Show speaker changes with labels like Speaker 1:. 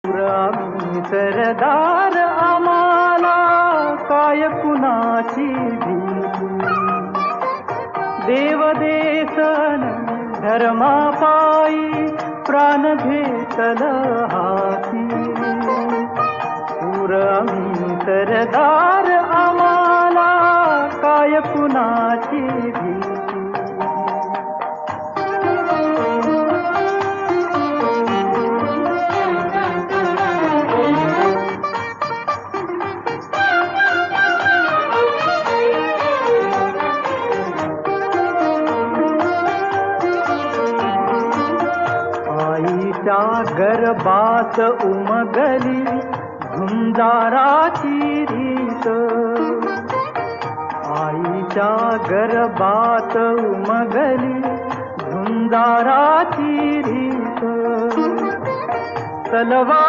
Speaker 1: आम्ही सरदार आम्हाला काय कुणाची भीती. देव देसन धर्मापायी प्राण घेतल हाती. आम्ही सरदार आम्हाला काय कुणाची भीती. आईच्या गर्भात उमगली झुंजाराची रीत. आईच्या गर्भात उमगली झुंजाराची रीत. तलवार